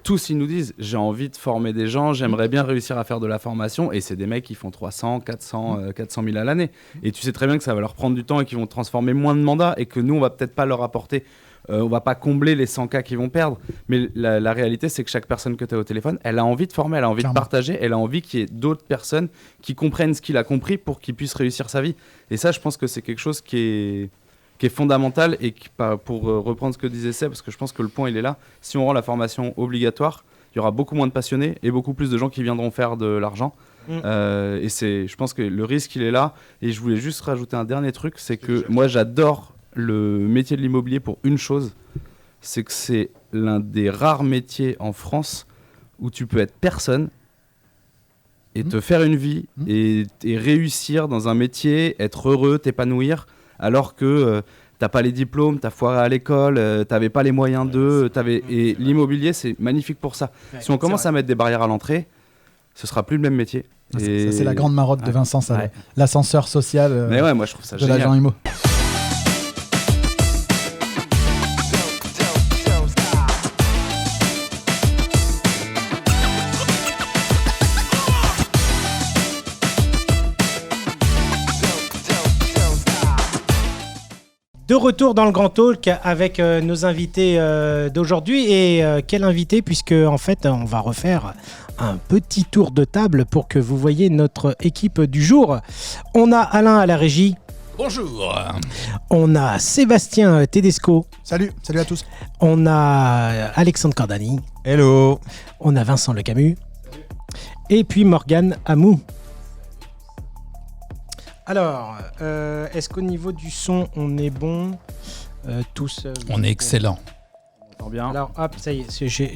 tous ils nous disent j'ai envie de former des gens, j'aimerais bien réussir à faire de la formation, et c'est des mecs qui font 300, 400 000 à l'année, et tu sais très bien que ça va leur prendre du temps et qu'ils vont transformer moins de mandats, et que nous on va peut-être pas leur apporter, on va pas combler les 100 cas qu'ils vont perdre, mais la réalité c'est que chaque personne que tu as au téléphone, elle a envie de former, elle a envie de partager, elle a envie qu'il y ait d'autres personnes qui comprennent ce qu'il a compris pour qu'il puisse réussir sa vie, et ça je pense que c'est quelque chose qui est fondamental, et qui, pour reprendre ce que disait Seb, parce que je pense que le point il est là, si on rend la formation obligatoire, il y aura beaucoup moins de passionnés et beaucoup plus de gens qui viendront faire de l'argent. Et je pense que le risque il est là, et je voulais juste rajouter un dernier truc, c'est que moi j'adore le métier de l'immobilier pour une chose, c'est que c'est l'un des rares métiers en France où tu peux être personne et te faire une vie et réussir dans un métier, être heureux, t'épanouir, alors que t'as pas les diplômes, t'as foiré à l'école, t'avais pas les moyens et l'immobilier c'est magnifique pour ça. Si on commence à mettre des barrières à l'entrée, ce sera plus le même métier. Ça, c'est la grande marotte de Vincent, ça, l'ascenseur social mais moi, je trouve ça de l'agent immo. De retour dans le Grand Talk avec nos invités d'aujourd'hui, et quel invité, puisque en fait on va refaire un petit tour de table pour que vous voyez notre équipe du jour. On a Alain à la régie. Bonjour. On a Sébastien Tedesco. Salut à tous. On a Alexandre Cordani. Hello. On a Vincent Le Camus. Et puis Morgane Amou. Alors, est-ce qu'au niveau du son, on est bon tous On est excellent. On entend bien. Alors, hop, ça y est, j'ai...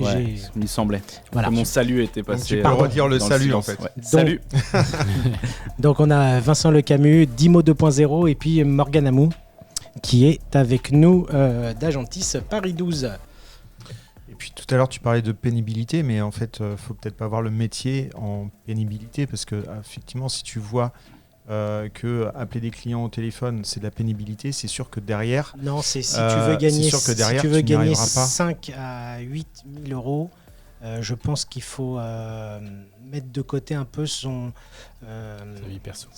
Il me semblait. Voilà. Que mon salut était passé. Tu peux redire le salut en fait. Ouais. Salut. Donc, on a Vincent Le Camus, Dimo 2.0, et puis Morgane Amou, qui est avec nous d'Agentis Paris 12. Et puis tout à l'heure tu parlais de pénibilité, mais en fait faut peut-être pas voir le métier en pénibilité, parce que effectivement si tu vois que appeler des clients au téléphone c'est de la pénibilité, c'est sûr que derrière non, c'est si tu veux gagner, c'est sûr que derrière, si tu veux tu gagner n'y arriveras pas. 5 à 8 000 euros, je pense qu'il faut mettre de côté un peu sa vie perso.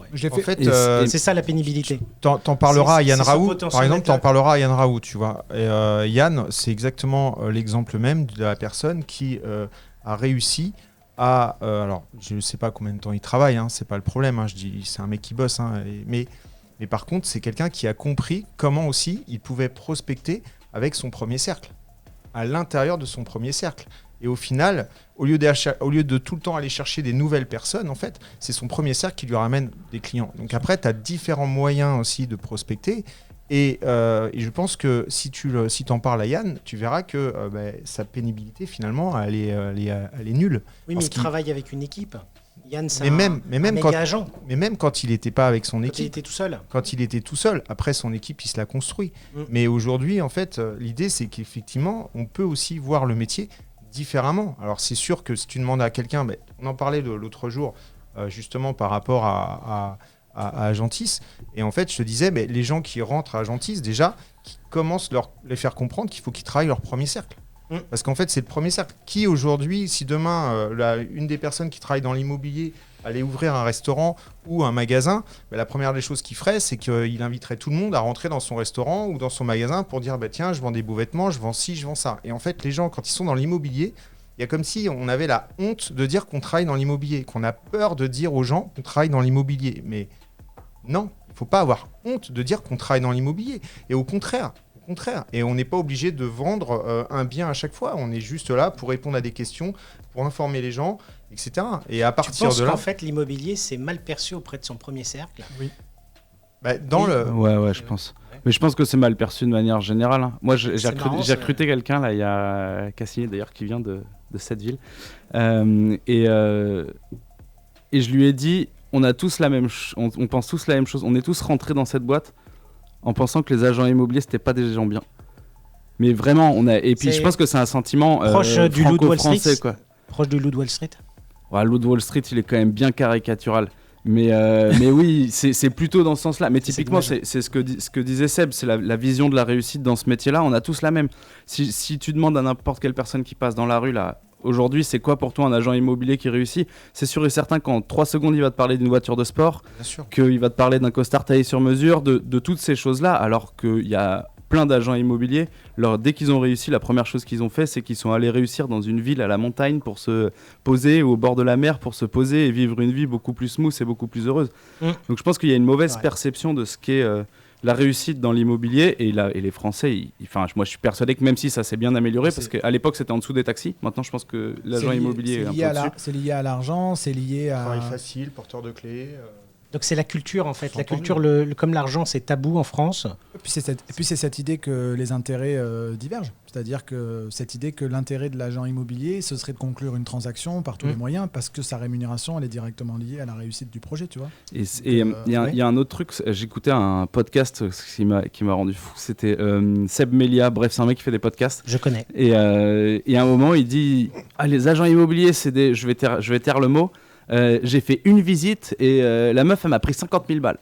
Ouais. En fait, c'est ça la pénibilité. T'en parleras à Yann Raoult, par exemple, potentiel. t'en parleras à Yann Raoult, tu vois. Et Yann, c'est exactement l'exemple même de la personne qui a réussi à... alors, je ne sais pas combien de temps il travaille, hein, c'est pas le problème, hein, je dis c'est un mec qui bosse, hein, mais par contre, c'est quelqu'un qui a compris comment aussi il pouvait prospecter avec son premier cercle, à l'intérieur de son premier cercle. Et au final, au lieu de tout le temps aller chercher des nouvelles personnes, en fait, c'est son premier cercle qui lui ramène des clients. Donc après, tu as différents moyens aussi de prospecter. Et je pense que si t'en parles à Yann, tu verras que sa pénibilité, finalement, elle est nulle. Oui, mais il travaille avec une équipe. Yann, c'est même méga agent. Mais même quand il n'était pas avec son équipe. Quand il était tout seul. Après, son équipe, il se l'a construit. Mais aujourd'hui, en fait, l'idée, c'est qu'effectivement, on peut aussi voir le métier différemment. Alors, c'est sûr que si tu demandes à quelqu'un, on en parlait l'autre jour, justement, par rapport à Agentis. Et en fait, je te disais, les gens qui rentrent à Agentis, déjà, qui commencent les faire comprendre qu'il faut qu'ils travaillent leur premier cercle. Parce qu'en fait, c'est le premier cercle. Qui aujourd'hui, si demain, une des personnes qui travaille dans l'immobilier allait ouvrir un restaurant ou un magasin, la première des choses qu'il ferait, c'est qu'il inviterait tout le monde à rentrer dans son restaurant ou dans son magasin pour dire, tiens, je vends des beaux vêtements, je vends ci, je vends ça. Et en fait, les gens, quand ils sont dans l'immobilier, il y a comme si on avait la honte de dire qu'on travaille dans l'immobilier, qu'on a peur de dire aux gens qu'on travaille dans l'immobilier. Mais non, il ne faut pas avoir honte de dire qu'on travaille dans l'immobilier. Et au contraire. Et on n'est pas obligé de vendre un bien à chaque fois. On est juste là pour répondre à des questions, pour informer les gens, etc. Et à partir de là... qu'en fait, l'immobilier, c'est mal perçu auprès de son premier cercle. Oui. Ouais, je pense. Mais je pense que c'est mal perçu de manière générale. Hein. Moi, j'ai recruté quelqu'un, là, il y a Cassini, d'ailleurs, qui vient de cette ville. Et je lui ai dit... On a tous on pense tous la même chose. On est tous rentrés dans cette boîte en pensant que les agents immobiliers c'était pas des gens bien. Mais vraiment, je pense que c'est un sentiment proche du loup de Wall Street, quoi. Proche du loup de Wall Street. Ouais, le loup de Wall Street, il est quand même bien caricatural. Mais oui, c'est plutôt dans ce sens-là. Mais typiquement, c'est c'est ce que disait Seb, c'est la vision de la réussite dans ce métier-là. On a tous la même. Si tu demandes à n'importe quelle personne qui passe dans la rue, là, aujourd'hui, c'est quoi pour toi un agent immobilier qui réussit ? C'est sûr et certain qu'en 3 secondes, il va te parler d'une voiture de sport, qu'il va te parler d'un costard taillé sur mesure, de toutes ces choses-là, alors qu'il y a plein d'agents immobiliers, dès qu'ils ont réussi, la première chose qu'ils ont fait, c'est qu'ils sont allés réussir dans une ville à la montagne pour se poser, ou au bord de la mer pour se poser et vivre une vie beaucoup plus smooth et beaucoup plus heureuse. Donc je pense qu'il y a une mauvaise perception de ce qu'est la réussite dans l'immobilier, et les Français, moi je suis persuadé que même si ça s'est bien amélioré, parce qu'à l'époque c'était en dessous des taxis, maintenant je pense que l'agent immobilier est un peu dessus. C'est lié à l'argent, c'est lié à... Travail facile, porteur de clés... Donc c'est la culture en fait. La culture, comme l'argent, c'est tabou en France. Et puis c'est cette idée que les intérêts divergent. C'est-à-dire que cette idée que l'intérêt de l'agent immobilier, ce serait de conclure une transaction par tous les moyens, parce que sa rémunération, elle est directement liée à la réussite du projet, tu vois. Et il y a un autre truc, j'écoutais un podcast qui m'a rendu fou, c'était Seb Melia, bref, c'est un mec qui fait des podcasts. Je connais. Et à un moment, il dit les agents immobiliers, je vais taire le mot. J'ai fait une visite et la meuf elle m'a pris 50 000 balles.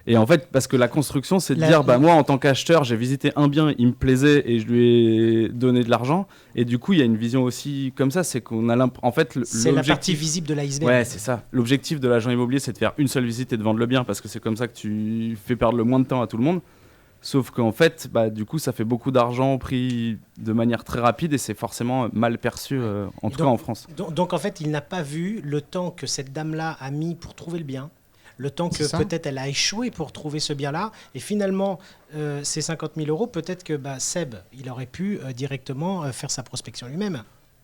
Et en fait, parce que la construction, c'est de dire moi en tant qu'acheteur, j'ai visité un bien, il me plaisait et je lui ai donné de l'argent. Et du coup, il y a une vision aussi comme ça, c'est qu'on a en fait c'est la partie visible de l'iceberg. Ouais, c'est ça. L'objectif de l'agent immobilier, c'est de faire une seule visite et de vendre le bien, parce que c'est comme ça que tu fais perdre le moins de temps à tout le monde. Sauf qu'en fait, du coup, ça fait beaucoup d'argent pris de manière très rapide et c'est forcément mal perçu, en tout cas en France. Donc en fait, il n'a pas vu le temps que cette dame-là a mis pour trouver le bien, le temps que peut-être elle a échoué pour trouver ce bien-là, et finalement, ces 50 000 euros, peut-être que Seb, il aurait pu directement faire sa prospection lui-même.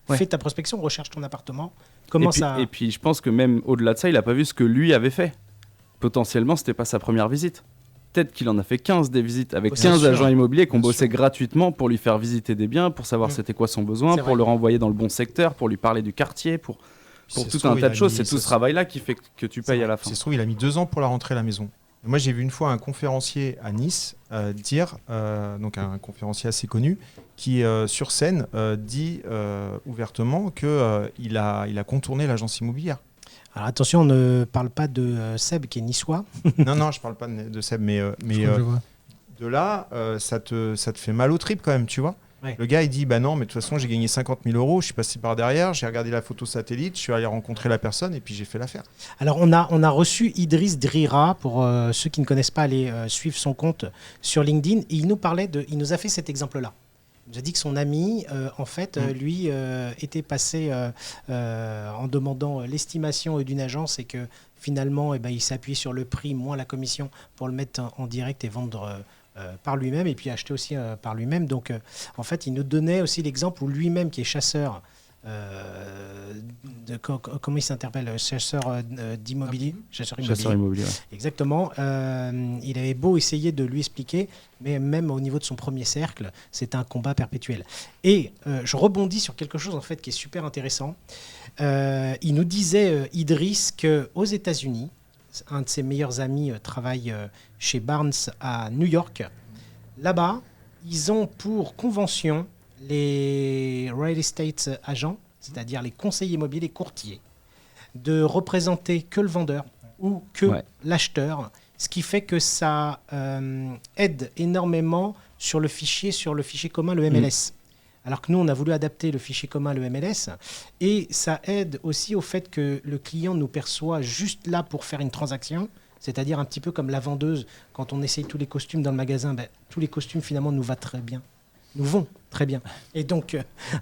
Ouais. Fais ta prospection, recherche ton appartement. Et puis je pense que même au-delà de ça, il n'a pas vu ce que lui avait fait. Potentiellement, c'était pas sa première visite. Peut-être qu'il en a fait 15 des visites avec 15 agents immobiliers qui ont bossé gratuitement pour lui faire visiter des biens, pour savoir c'était quoi son besoin, pour le renvoyer dans le bon secteur, pour lui parler du quartier, pour tout un tas de choses. C'est tout ce travail-là qui fait que tu payes à la fin. C'est sûr, il a mis 2 ans pour la rentrer à la maison. Et moi, j'ai vu une fois un conférencier à Nice donc un conférencier assez connu, qui sur scène dit ouvertement qu'il a contourné l'agence immobilière. Alors attention, on ne parle pas de Seb qui est niçois. Non, je parle pas de Seb, mais de là, ça te fait mal au trip quand même, tu vois. Ouais. Le gars, il dit, non, mais de toute façon, j'ai gagné 50 000 euros, je suis passé par derrière, j'ai regardé la photo satellite, je suis allé rencontrer la personne et puis j'ai fait l'affaire. Alors, on a reçu Idriss Drira, pour ceux qui ne connaissent pas, aller suivre son compte sur LinkedIn, et il nous a fait cet exemple-là. Il nous a dit que son ami, lui, était passé en demandant l'estimation d'une agence et que finalement, il s'est appuyé sur le prix moins la commission pour le mettre en direct et vendre par lui-même et puis acheter aussi par lui-même. Donc, en fait, il nous donnait aussi l'exemple où lui-même, qui est chasseur, comment il s'interpelle, chasseur d'immobilier, chasseur immobilier. Ouais. Exactement. Il avait beau essayer de lui expliquer, mais même au niveau de son premier cercle, c'est un combat perpétuel. Et je rebondis sur quelque chose en fait qui est super intéressant. Il nous disait Idriss qu'aux États-Unis, un de ses meilleurs amis travaille chez Barnes à New York. Là-bas, ils ont pour convention les real estate agents, c'est-à-dire les conseillers immobiliers, les courtiers, de représenter que le vendeur ou que l'acheteur, ce qui fait que ça aide énormément sur le fichier commun, le MLS. Alors que nous, on a voulu adapter le fichier commun, le MLS, et ça aide aussi au fait que le client nous perçoit juste là pour faire une transaction, c'est-à-dire un petit peu comme la vendeuse, quand on essaye tous les costumes dans le magasin, tous les costumes finalement nous vont très bien. Et donc,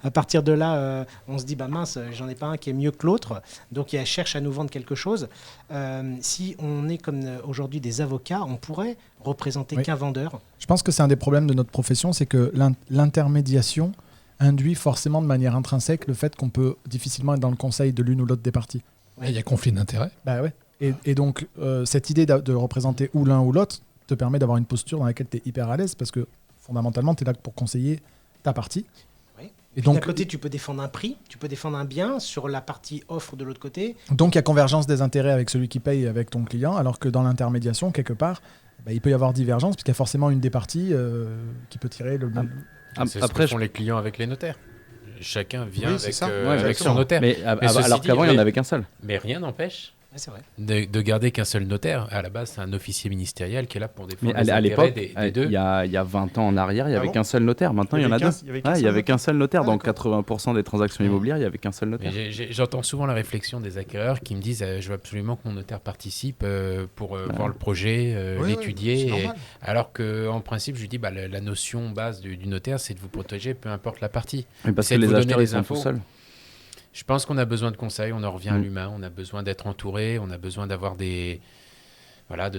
à partir de là, on se dit, mince, j'en ai pas un qui est mieux que l'autre, donc elle cherche à nous vendre quelque chose. Si on est comme aujourd'hui des avocats, on pourrait représenter qu'un vendeur. Je pense que c'est un des problèmes de notre profession, c'est que l'intermédiation induit forcément de manière intrinsèque le fait qu'on peut difficilement être dans le conseil de l'une ou l'autre des parties. Il y a conflit d'intérêts. Et donc, cette idée de représenter ou l'un ou l'autre te permet d'avoir une posture dans laquelle tu es hyper à l'aise parce que fondamentalement, tu es là pour conseiller ta partie. Oui. Et donc, d'un côté, tu peux défendre un prix, tu peux défendre un bien sur la partie offre de l'autre côté. Donc, il y a convergence des intérêts avec celui qui paye et avec ton client, alors que dans l'intermédiation, quelque part, il peut y avoir divergence puisqu'il y a forcément une des parties qui peut tirer le... C'est ce que font les clients avec les notaires. Chacun vient avec son notaire. Mais alors qu'avant, il n'y en avait qu'un seul. Mais rien n'empêche C'est vrai. De garder qu'un seul notaire. À la base, c'est un officier ministériel qui est là pour défendre Mais les à intérêts l'époque, des deux. il y a 20 ans en arrière, il n'y avait bon qu'un seul notaire. Maintenant, il y en a deux. Il n'y avait qu'un seul notaire. Ah, Dans d'accord. 80% des transactions immobilières, il n'y avait qu'un seul notaire. J'entends souvent la réflexion des acquéreurs qui me disent je veux absolument que mon notaire participe pour voir le projet, l'étudier. c'est normal. Alors qu'en principe, je lui dis la notion base du notaire, c'est de vous protéger, peu importe la partie. Mais parce C'est que de les vous donner acheteurs, les ils sont infos. tout seuls. Je pense qu'on a besoin de conseils, on en revient à l'humain, on a besoin d'être entouré, on a besoin d'avoir de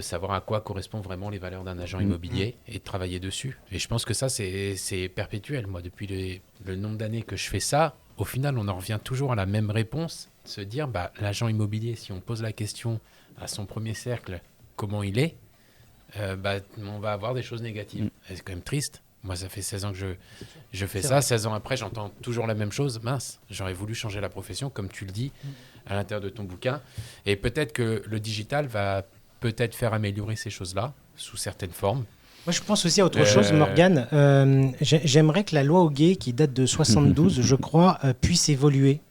savoir à quoi correspondent vraiment les valeurs d'un agent immobilier et de travailler dessus. Et je pense que ça, c'est perpétuel. Moi, depuis le nombre d'années que je fais ça, au final, on en revient toujours à la même réponse, se dire, l'agent immobilier, si on pose la question à son premier cercle, comment il est, on va avoir des choses négatives. Et c'est quand même triste. Moi, ça fait 16 ans que je fais ça. 16 ans après, j'entends toujours la même chose. Mince, j'aurais voulu changer la profession, comme tu le dis, à l'intérieur de ton bouquin. Et peut-être que le digital va peut-être faire améliorer ces choses-là, sous certaines formes. Moi, je pense aussi à autre chose, Morgane. J'aimerais que la loi Hoguet, qui date de 72, je crois, puisse évoluer.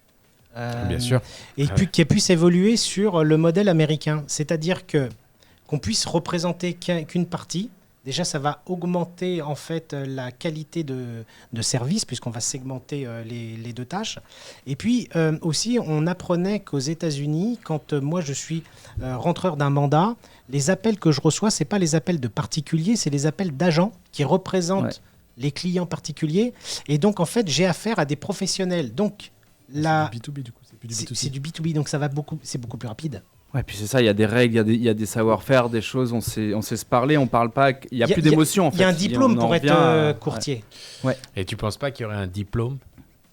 Bien sûr. Et puis qu'elle puisse évoluer sur le modèle américain. C'est-à-dire qu'on puisse représenter qu'une partie. Déjà, ça va augmenter en fait la qualité de service puisqu'on va segmenter les deux tâches. Et puis aussi, on apprenait qu'aux États-Unis, quand moi je suis rentreur d'un mandat, les appels que je reçois, c'est pas les appels de particuliers, c'est les appels d'agents qui représentent les clients particuliers. Et donc en fait, j'ai affaire à des professionnels. Donc C'est du B2B du coup, c'est plus du B2C. c'est du B2B, donc c'est beaucoup plus rapide. Ouais, puis c'est ça, il y a des règles, il y a des savoir-faire, des choses, on sait se parler, on parle pas, il n'y a plus d'émotion en fait. Il y a un diplôme pour être courtier. Et tu ne penses pas qu'il y aurait un diplôme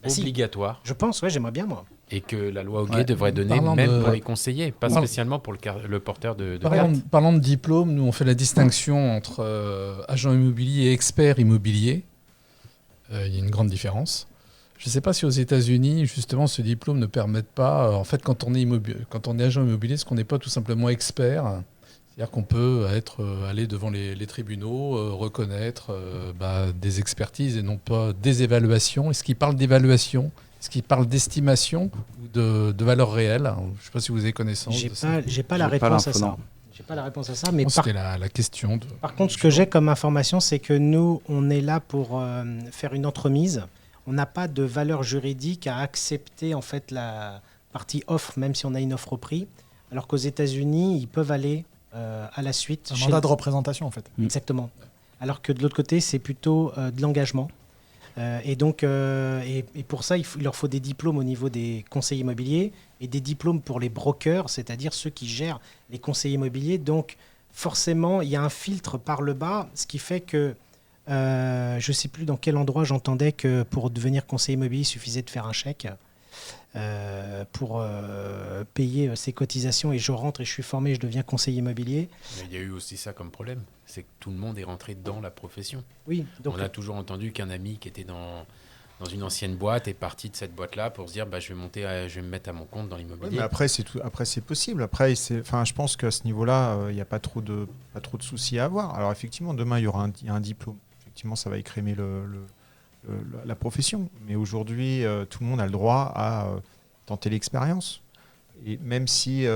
obligatoire Je pense, j'aimerais bien moi. et que la loi Hoguet devrait donner pour les conseillers, pas spécialement pour le porteur de carte. Parlant de diplôme, nous on fait la distinction entre agent immobilier et expert immobilier. Il y a une grande différence. Je ne sais pas si aux États-Unis, justement, ce diplôme ne permet pas, en fait, quand on est agent immobilier, est-ce qu'on n'est pas tout simplement expert ? C'est-à-dire qu'on peut aller devant les tribunaux, reconnaître des expertises et non pas des évaluations. Est-ce qu'il parle d'évaluation ? Est-ce qu'il parle d'estimation ou de valeur réelle ? Je ne sais pas si vous avez connaissance de ça. J'ai pas la réponse à ça. J'ai pas la réponse à ça, mais c'était la question. Par contre, ce que j'ai comme information, c'est que nous, on est là pour faire une entremise. On n'a pas de valeur juridique à accepter en fait la partie offre, même si on a une offre au prix. Alors qu'aux États-Unis, ils peuvent aller à la suite. Un mandat de représentation en fait. Exactement. Alors que de l'autre côté, c'est plutôt de l'engagement. Et donc, et pour ça, il leur faut des diplômes au niveau des conseillers immobiliers et des diplômes pour les brokers, c'est-à-dire ceux qui gèrent les conseillers immobiliers. Donc, forcément, il y a un filtre par le bas, ce qui fait que je ne sais plus dans quel endroit j'entendais que pour devenir conseiller immobilier, il suffisait de faire un chèque pour payer ses cotisations et je rentre et je suis formé, je deviens conseiller immobilier. Mais il y a eu aussi ça comme problème, c'est que tout le monde est rentré dans la profession. Oui, donc on a toujours entendu qu'un ami qui était dans une ancienne boîte est parti de cette boîte-là pour se dire je vais me mettre à mon compte dans l'immobilier. Oui, mais après c'est possible. Après je pense qu'à ce niveau-là, il n'y a pas trop de soucis à avoir. Alors effectivement, demain il y aura un diplôme. Effectivement, ça va écrémer la profession. Mais aujourd'hui, tout le monde a le droit à tenter l'expérience. Et même si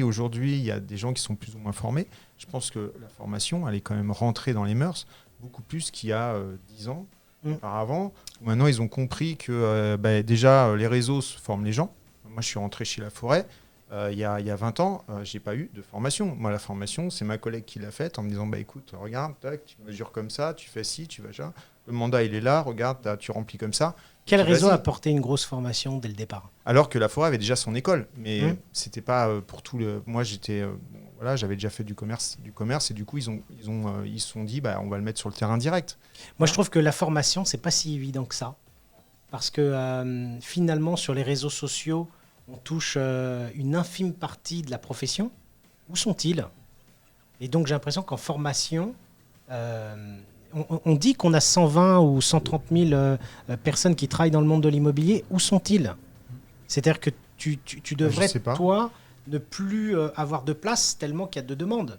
aujourd'hui, il y a des gens qui sont plus ou moins formés, je pense que la formation, elle est quand même rentrée dans les mœurs beaucoup plus qu'il y a 10 ans auparavant. Maintenant, ils ont compris que déjà, les réseaux forment les gens. Moi, je suis rentré chez La Forêt. Il y a 20 ans, je n'ai pas eu de formation. Moi, la formation, c'est ma collègue qui l'a faite en me disant écoute, regarde, tac, tu mesures comme ça, tu fais ci, tu vas ça. Le mandat, il est là, regarde, tu remplis comme ça. Quel réseau a apporté une grosse formation dès le départ ? Alors que La Forêt avait déjà son école. Mais c'était pas pour tout le. Moi, j'avais déjà fait du commerce et du coup, ils se sont dit on va le mettre sur le terrain direct. Moi, je trouve que la formation, c'est pas si évident que ça. Parce que finalement, sur les réseaux sociaux, on touche une infime partie de la profession. Où sont-ils ? Et donc, j'ai l'impression qu'en formation, on dit qu'on a 120 ou 130 000 personnes qui travaillent dans le monde de l'immobilier. Où sont-ils ? C'est-à-dire que tu devrais, toi, ne plus avoir de place tellement qu'il y a de demandes.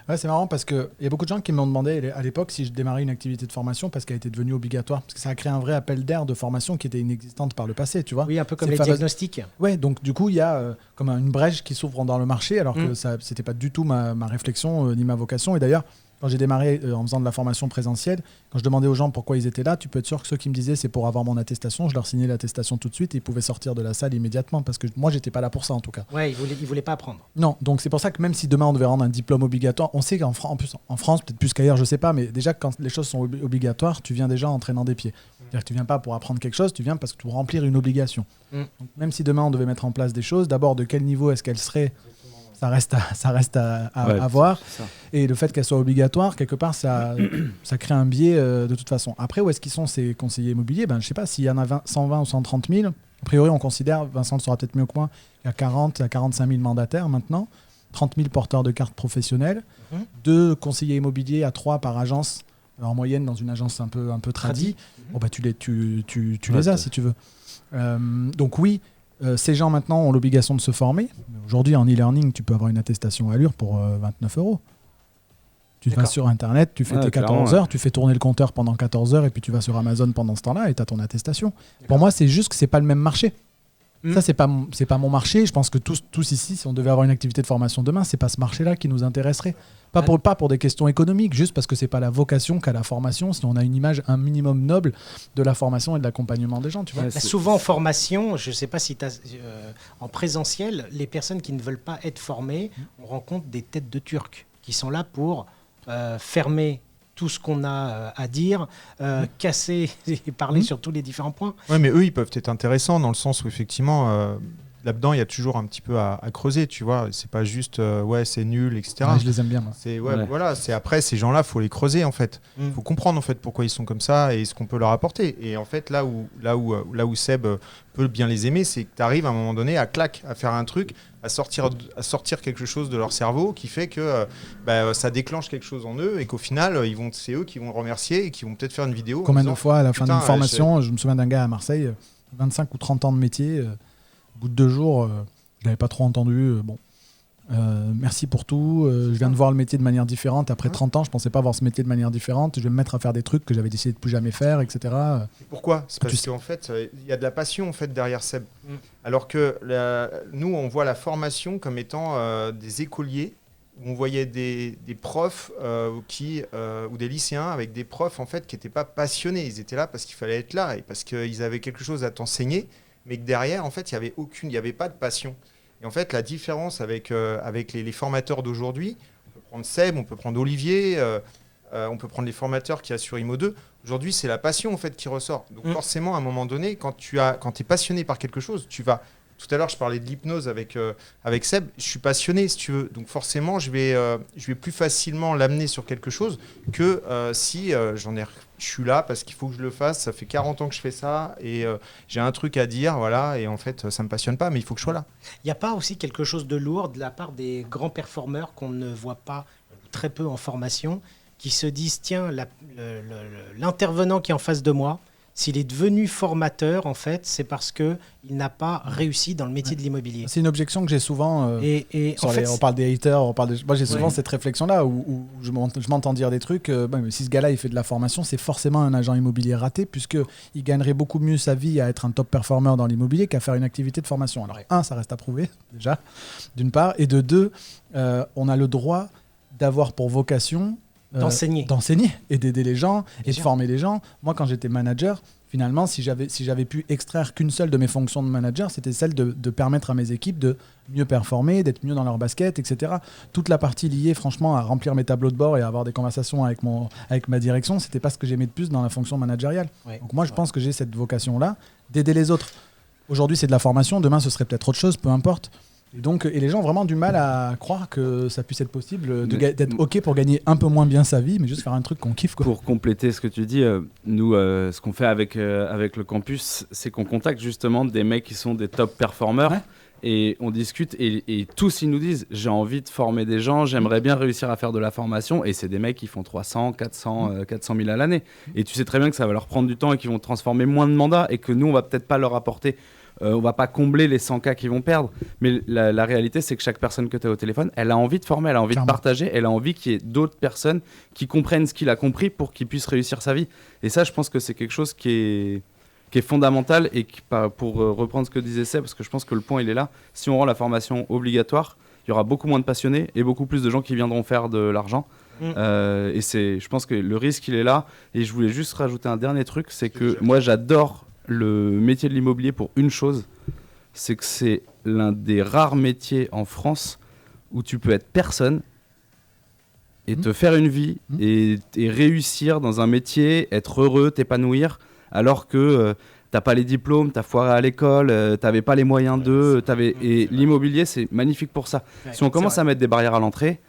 Ouais, c'est marrant parce qu'il y a beaucoup de gens qui m'ont demandé à l'époque si je démarrais une activité de formation parce qu'elle était devenue obligatoire. Parce que ça a créé un vrai appel d'air de formation qui était inexistante par le passé, tu vois. Oui, un peu comme Ces les fameuses- diagnostics. Ouais, donc du coup, il y a comme une brèche qui s'ouvre dans le marché alors que ça c'était pas du tout ma réflexion ni ma vocation. Et d'ailleurs, quand j'ai démarré en faisant de la formation présentielle, quand je demandais aux gens pourquoi ils étaient là, tu peux être sûr que ceux qui me disaient c'est pour avoir mon attestation, je leur signais l'attestation tout de suite et ils pouvaient sortir de la salle immédiatement parce que moi, j'étais pas là pour ça en tout cas. Ouais, il voulait pas apprendre. Non, donc c'est pour ça que même si demain on devait rendre un diplôme obligatoire, on sait qu'en en plus, en France, peut-être plus qu'ailleurs, je sais pas, mais déjà quand les choses sont obligatoires, tu viens déjà en traînant des pieds. C'est-à-dire que tu viens pas pour apprendre quelque chose, tu viens parce que pour remplir une obligation. Donc, même si demain on devait mettre en place des choses, d'abord de quel niveau est-ce qu'elles seraient, ça reste à voir. C'est ça. Et le fait qu'elles soient obligatoires, quelque part, ça crée un biais de toute façon. Après, où est-ce qu'ils sont ces conseillers immobiliers? Je sais pas, s'il y en a 120 ou 130 000, a priori on considère, Vincent le saura peut-être mieux que moi, qu'il y a 40 à 45 000 mandataires maintenant, 30 000 porteurs de cartes professionnelles, 2 conseillers immobiliers à 3 par agence, en moyenne dans une agence un peu tradie. Bon, tu les as si tu veux. Donc oui, ces gens maintenant ont l'obligation de se former. Aujourd'hui en e-learning, tu peux avoir une attestation Allure pour 29 €. Tu vas sur Internet, tu fais tes 14 heures, tu fais tourner le compteur pendant 14 heures et puis tu vas sur Amazon pendant ce temps-là et tu as ton attestation. Pour moi, c'est juste que c'est pas le même marché. Ça, c'est pas mon marché. Je pense que tous ici, si on devait avoir une activité de formation demain, c'est pas ce marché-là qui nous intéresserait. Pas pour des questions économiques, juste parce que c'est pas la vocation qu'a la formation, si on a une image un minimum noble de la formation et de l'accompagnement des gens. Tu vois. Souvent en formation, je sais pas si tu as en présentiel, les personnes qui ne veulent pas être formées, on rencontre des têtes de Turcs qui sont là pour fermer tout ce qu'on a à dire, casser et parler sur tous les différents points. Ouais, mais eux, ils peuvent être intéressants dans le sens où effectivement, là-dedans, il y a toujours un petit peu à creuser, tu vois. C'est pas juste, ouais, c'est nul, etc. Ouais, je les aime bien, moi. Voilà, c'est après ces gens-là, faut les creuser en fait. Faut comprendre en fait pourquoi ils sont comme ça et ce qu'on peut leur apporter. Et en fait, là où Seb peut bien les aimer, c'est que tu arrives à un moment donné à faire un truc, à sortir quelque chose de leur cerveau qui fait que ça déclenche quelque chose en eux et qu'au final, c'est eux qui vont le remercier et qui vont peut-être faire une vidéo. Combien de fois à la fin d'une formation, je me souviens d'un gars à Marseille, 25 ou 30 ans de métier, au bout de 2 jours, je l'avais pas trop entendu. Merci pour tout. Je viens de voir le métier de manière différente. Après 30 ans, je pensais pas voir ce métier de manière différente. Je vais me mettre à faire des trucs que j'avais décidé de plus jamais faire, etc. Pourquoi? C'est parce qu'en fait, il y a de la passion en fait derrière Seb. Alors que nous, on voit la formation comme étant des écoliers. On voyait des profs ou des lycéens avec des profs en fait qui n'étaient pas passionnés. Ils étaient là parce qu'il fallait être là et parce qu'ils avaient quelque chose à t'enseigner, mais que derrière, en fait, il n'y avait pas de passion. Et en fait, la différence avec les formateurs d'aujourd'hui, on peut prendre Seb, on peut prendre Olivier, on peut prendre les formateurs qu'il y a sur Imo2. Aujourd'hui, c'est la passion en fait qui ressort. Donc forcément, à un moment donné, quand tu es passionné par quelque chose, tu vas... Tout à l'heure, je parlais de l'hypnose avec Seb. Je suis passionné, si tu veux. Donc forcément, je vais plus facilement l'amener sur quelque chose que si je suis là parce qu'il faut que je le fasse. Ça fait 40 ans que je fais ça et j'ai un truc à dire, voilà. Et en fait, ça me passionne pas, mais il faut que je sois là. Il n'y a pas aussi quelque chose de lourd de la part des grands performeurs qu'on ne voit pas très peu en formation, qui se disent tiens, l'intervenant qui est en face de moi, s'il est devenu formateur, en fait, c'est parce qu'il n'a pas réussi dans le métier de l'immobilier. C'est une objection que j'ai souvent. On parle des haters, moi j'ai souvent cette réflexion-là où je m'entends dire des trucs. Mais si ce gars-là il fait de la formation, c'est forcément un agent immobilier raté, puisqu'il gagnerait beaucoup mieux sa vie à être un top performeur dans l'immobilier qu'à faire une activité de formation. Alors, ça reste à prouver, déjà, d'une part. Et de deux, on a le droit d'avoir pour vocation d'enseigner et d'aider les gens et de former les gens. Moi, quand j'étais manager, finalement, si j'avais pu extraire qu'une seule de mes fonctions de manager, c'était celle de permettre à mes équipes de mieux performer, d'être mieux dans leur basket, etc. Toute la partie liée, franchement, à remplir mes tableaux de bord et à avoir des conversations avec ma direction, c'était pas ce que j'aimais de plus dans la fonction managériale. Donc moi, je pense que j'ai cette vocation-là d'aider les autres. Aujourd'hui, c'est de la formation. Demain, ce serait peut-être autre chose, peu importe. Et les gens ont vraiment du mal à croire que ça puisse être possible d'être OK pour gagner un peu moins bien sa vie, mais juste faire un truc qu'on kiffe, quoi. Pour compléter ce que tu dis, nous, ce qu'on fait avec le campus, c'est qu'on contacte justement des mecs qui sont des top performeurs. Ouais. Et on discute et tous ils nous disent j'ai envie de former des gens, j'aimerais bien réussir à faire de la formation, et c'est des mecs qui font 300, 400 000 à l'année, et tu sais très bien que ça va leur prendre du temps et qu'ils vont transformer moins de mandats et que nous on va peut-être pas leur apporter on va pas combler les 100K qui vont perdre, mais la réalité, c'est que chaque personne que tu as au téléphone, elle a envie de former, elle a envie Clairement. de partager, elle a envie qu'il y ait d'autres personnes qui comprennent ce qu'il a compris pour qu'il puisse réussir sa vie. Et ça, je pense que c'est quelque chose qui est fondamental et qui, pour reprendre ce que disait Seb, parce que je pense que le point, il est là. Si on rend la formation obligatoire, il y aura beaucoup moins de passionnés et beaucoup plus de gens qui viendront faire de l'argent. Et je pense que le risque, il est là. Et je voulais juste rajouter un dernier truc, c'est que moi, j'adore le métier de l'immobilier pour une chose, c'est que c'est l'un des rares métiers en France où tu peux être personne et te faire une vie et réussir dans un métier, être heureux, t'épanouir, alors que t'as pas les diplômes, t'as foiré à l'école, t'avais pas les moyens et l'immobilier, c'est magnifique pour ça. Si on commence à mettre des barrières à l'entrée,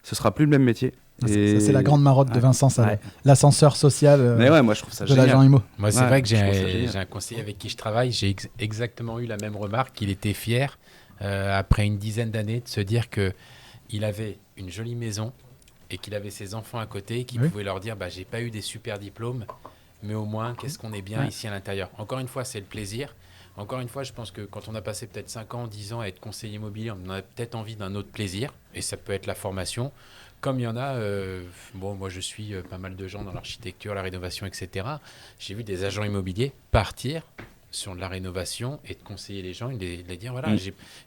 ce sera plus le même métier. Ça, c'est la grande marotte de Vincent, ça, Ouais. l'ascenseur social Mais ouais, moi je trouve ça de génial. l'agent IMO. Moi, c'est Ouais, vrai que je trouve ça génial. j'ai un conseiller avec qui je travaille. J'ai exactement eu la même remarque. Qu'il était fier, après une dizaine d'années, de se dire qu'il avait une jolie maison et qu'il avait ses enfants à côté, qu'il pouvait leur dire j'ai pas eu des super diplômes, mais au moins, qu'est-ce qu'on est bien ici à l'intérieur. Encore une fois, c'est le plaisir. Encore une fois, je pense que quand on a passé peut-être 5 ans, 10 ans à être conseiller immobilier, on a peut-être envie d'un autre plaisir. Et ça peut être la formation. Comme il y en a, moi je suis pas mal de gens dans l'architecture, la rénovation, etc. J'ai vu des agents immobiliers partir sur de la rénovation et de conseiller les gens et de les dire voilà,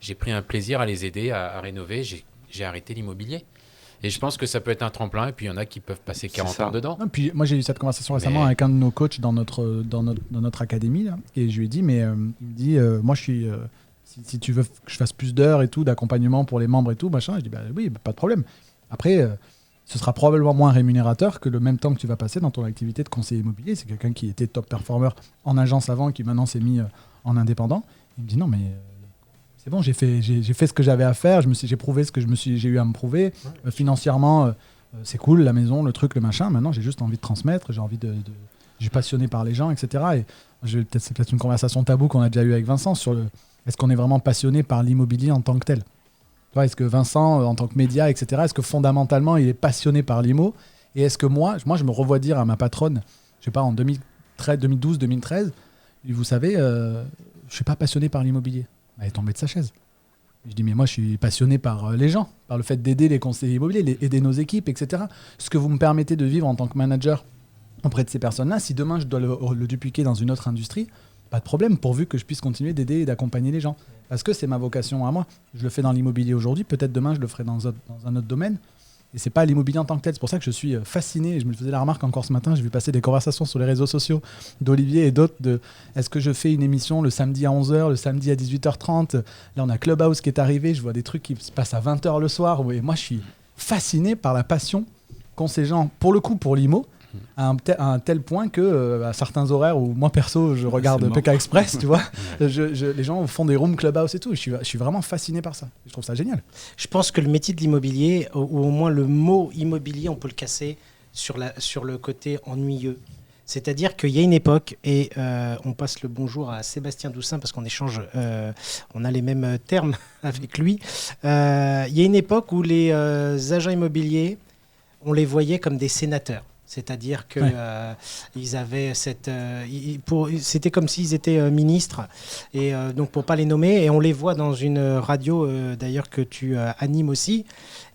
j'ai pris un plaisir à les aider à rénover, j'ai arrêté l'immobilier. Et je pense que ça peut être un tremplin, et puis il y en a qui peuvent passer 40 ans dedans. Non, puis moi j'ai eu cette conversation récemment avec un de nos coachs dans notre académie là, et je lui ai dit il me dit moi je suis si tu veux que je fasse plus d'heures et tout d'accompagnement pour les membres et tout machin, je dis oui, pas de problème. Après ce sera probablement moins rémunérateur que le même temps que tu vas passer dans ton activité de conseiller immobilier. C'est quelqu'un qui était top performer en agence avant, qui maintenant s'est mis en indépendant. Il me dit non mais c'est bon, j'ai fait ce que j'avais à faire, j'ai prouvé ce que j'ai eu à me prouver. Financièrement, c'est cool, la maison, le truc, le machin. Maintenant, j'ai juste envie de transmettre, j'ai je suis passionné par les gens, etc. Et c'est peut-être une conversation taboue qu'on a déjà eue avec Vincent sur est-ce qu'on est vraiment passionné par l'immobilier en tant que tel. Est-ce que Vincent, en tant que média, etc., est-ce que fondamentalement, il est passionné par l'IMO? Et est-ce que moi, je me revois dire à ma patronne, je sais pas, en 2012, 2013, vous savez, je suis pas passionné par l'immobilier. Elle est tombée de sa chaise. Je dis, mais moi, je suis passionné par les gens, par le fait d'aider les conseillers immobiliers, aider nos équipes, etc. Ce que vous me permettez de vivre en tant que manager auprès de ces personnes-là, si demain, je dois le dupliquer dans une autre industrie, pas de problème, pourvu que je puisse continuer d'aider et d'accompagner les gens. Parce que c'est ma vocation à moi. Je le fais dans l'immobilier aujourd'hui, peut-être demain, je le ferai dans un autre domaine. Et c'est pas l'immobilier en tant que tel. C'est pour ça que je suis fasciné. Je me faisais la remarque encore ce matin. J'ai vu passer des conversations sur les réseaux sociaux d'Olivier et d'autres de est-ce que je fais une émission le samedi à 11h, le samedi à 18h30. Là, on a Clubhouse qui est arrivé. Je vois des trucs qui se passent à 20h le soir. Et moi, je suis fasciné par la passion qu'ont ces gens, pour le coup, pour l'IMO, à un tel point que à certains horaires où moi perso je regarde PK Express, tu vois, les gens font des rooms Clubhouse et tout. Je suis vraiment fasciné par ça. Je trouve ça génial. Je pense que le métier de l'immobilier, ou au moins le mot immobilier, on peut le casser sur le côté ennuyeux. C'est-à-dire qu'il y a une époque, et on passe le bonjour à Sébastien Doussin parce qu'on échange, on a les mêmes termes avec lui. Il y a une époque où les agents immobiliers, on les voyait comme des sénateurs. C'est-à-dire que ils avaient c'était comme s'ils étaient ministres, et donc pour pas les nommer, et on les voit dans une radio d'ailleurs que tu animes aussi,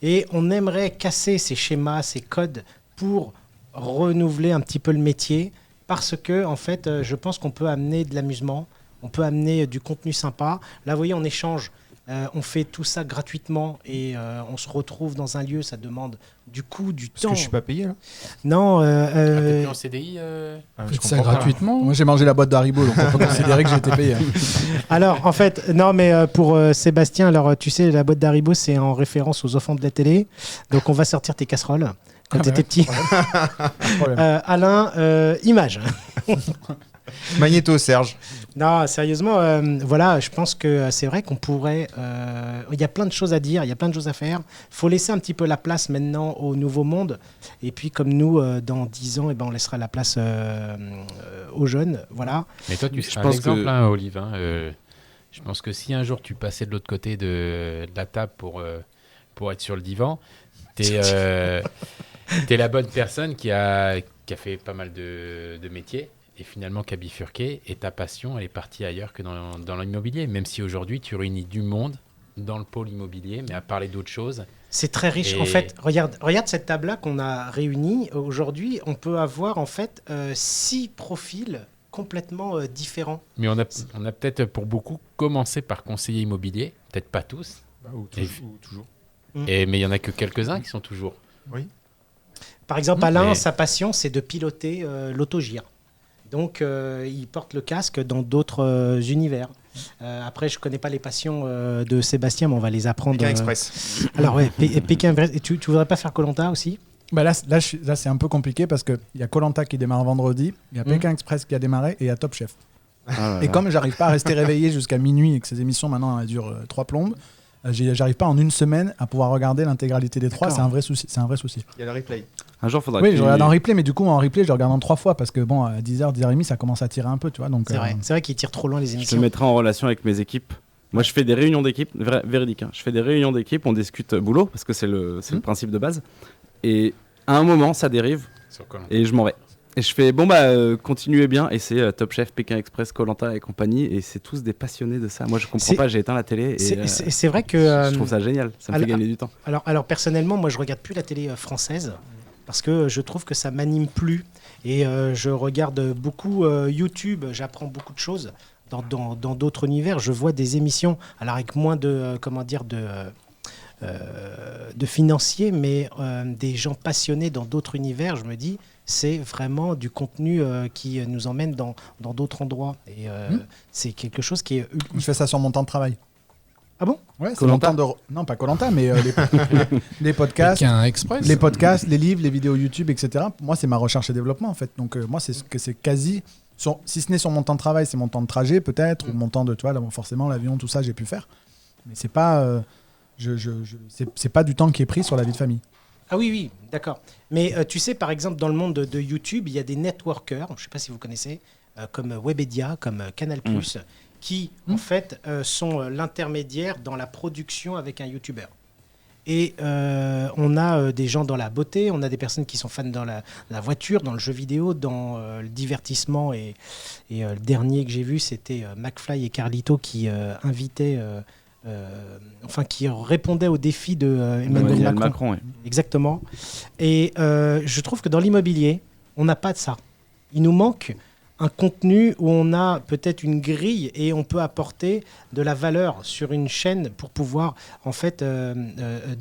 et on aimerait casser ces schémas, ces codes pour renouveler un petit peu le métier, parce que en fait, je pense qu'on peut amener de l'amusement, on peut amener du contenu sympa. Là, vous voyez, on échange. On fait tout ça gratuitement et on se retrouve dans un lieu, ça demande du coup du temps. Parce que je suis pas payé là. Non. T'es plus en CDI Je ça comprends pas. gratuitement. Moi, j'ai mangé la boîte d'Haribo, donc on peut considérer que j'ai été payé. Alors, en fait, non, mais pour Sébastien, alors tu sais, la boîte d'Haribo, c'est en référence aux enfants de la télé. Donc, on va sortir tes casseroles quand tu étais petit. Alain, image. Magnéto, Serge. Non, sérieusement, voilà, je pense que c'est vrai qu'on pourrait... Il y a plein de choses à dire, il y a plein de choses à faire. Il faut laisser un petit peu la place maintenant au nouveau monde. Et puis, comme nous, dans 10 ans, on laissera la place aux jeunes. Voilà. Mais toi, tu seras un pense exemple, que- Olive. Je pense que si un jour tu passais de l'autre côté de la table pour être sur le divan, t'es la bonne personne qui a fait pas mal de métiers et finalement qui a bifurqué, et ta passion, elle est partie ailleurs que dans l'immobilier, même si aujourd'hui, tu réunis du monde dans le pôle immobilier, mais à parler d'autres choses. C'est très riche. Et- En fait, regarde cette table-là qu'on a réunie. Aujourd'hui, on peut avoir en fait 6 profils complètement différents. Mais on a peut-être pour beaucoup commencé par conseiller immobilier, peut-être pas tous, Ou Et- toujours. mais il y en a que quelques-uns qui sont toujours. Oui. Par exemple, Alain, Mais- sa passion, c'est de piloter l'autogire. Donc, il porte le casque dans d'autres univers. Après, je connais pas les passions de Sébastien, mais on va les apprendre. Pékin Express. Alors, ouais, Pékin Express. Et tu voudrais pas faire Koh-Lanta aussi? Bah là, c'est un peu compliqué parce qu'il y a Koh Lanta qui démarre vendredi, il y a Pékin Express qui a démarré et il y a Top Chef. Ah là Et là. comme j'arrive pas à rester réveillé jusqu'à minuit et que ces émissions maintenant elles durent 3 plombes, j'arrive pas en une semaine à pouvoir regarder l'intégralité des 3. D'accord. C'est un vrai souci. C'est un vrai souci. Il y a le replay. Un jour, faudra Oui, que je tu- regarde en replay, mais du coup en replay je regarde en 3 fois parce que bon, à 10h, 10h30, ça commence à tirer un peu, tu vois. Donc, C'est vrai qu'il tire trop loin les Je te émissions. mettrai en relation avec mes équipes. Moi, je fais des réunions d'équipe, véridique. Je fais des réunions d'équipe, on discute boulot, parce que c'est le principe de base. Et à un moment, ça dérive, Sur Koh-Lanta. et je m'en vais. Et je fais, continuez bien. Et c'est Top Chef, Pékin Express, Koh-Lanta et compagnie. Et c'est tous des passionnés de ça. Moi, je comprends C'est- pas, j'ai éteint la télé. Et, C'est vrai que. je trouve ça génial, ça me fait alors- gagner du temps. Alors personnellement, moi je regarde plus la télé française parce que je trouve que ça m'anime plus et je regarde beaucoup YouTube, j'apprends beaucoup de choses dans d'autres univers. Je vois des émissions, alors avec moins de de financiers, mais des gens passionnés dans d'autres univers. Je me dis, c'est vraiment du contenu qui nous emmène dans d'autres endroits et c'est quelque chose qui est. je fais ça sur mon temps de travail. Ah bon? Ouais, c'est Koh mon Lanta temps de. Non, pas Koh Lanta, mais les podcasts. Pékin Express. Les podcasts, les livres, les vidéos YouTube, etc. Moi, c'est ma recherche et développement, en fait. Donc, moi, c'est quasi, si ce n'est sur mon temps de travail, c'est mon temps de trajet, peut-être, ou mon temps de, tu vois, là, bon, forcément, l'avion, tout ça, j'ai pu faire. Mais c'est pas, c'est pas du temps qui est pris sur la vie de famille. Ah oui, oui, d'accord. Mais tu sais, par exemple, dans le monde de YouTube, il y a des networkers, je ne sais pas si vous connaissez, comme Webedia, comme Canal+, qui, en fait, sont l'intermédiaire dans la production avec un YouTuber. Et on a des gens dans la beauté, on a des personnes qui sont fans dans la voiture, dans le jeu vidéo, dans le divertissement. Et le dernier que j'ai vu, c'était McFly et Carlito qui invitaient... qui répondait au défi de Emmanuel Emmanuel Macron. Macron, ouais. Exactement. Et je trouve que dans l'immobilier, on n'a pas de ça. Il nous manque un contenu où on a peut-être une grille et on peut apporter de la valeur sur une chaîne pour pouvoir en fait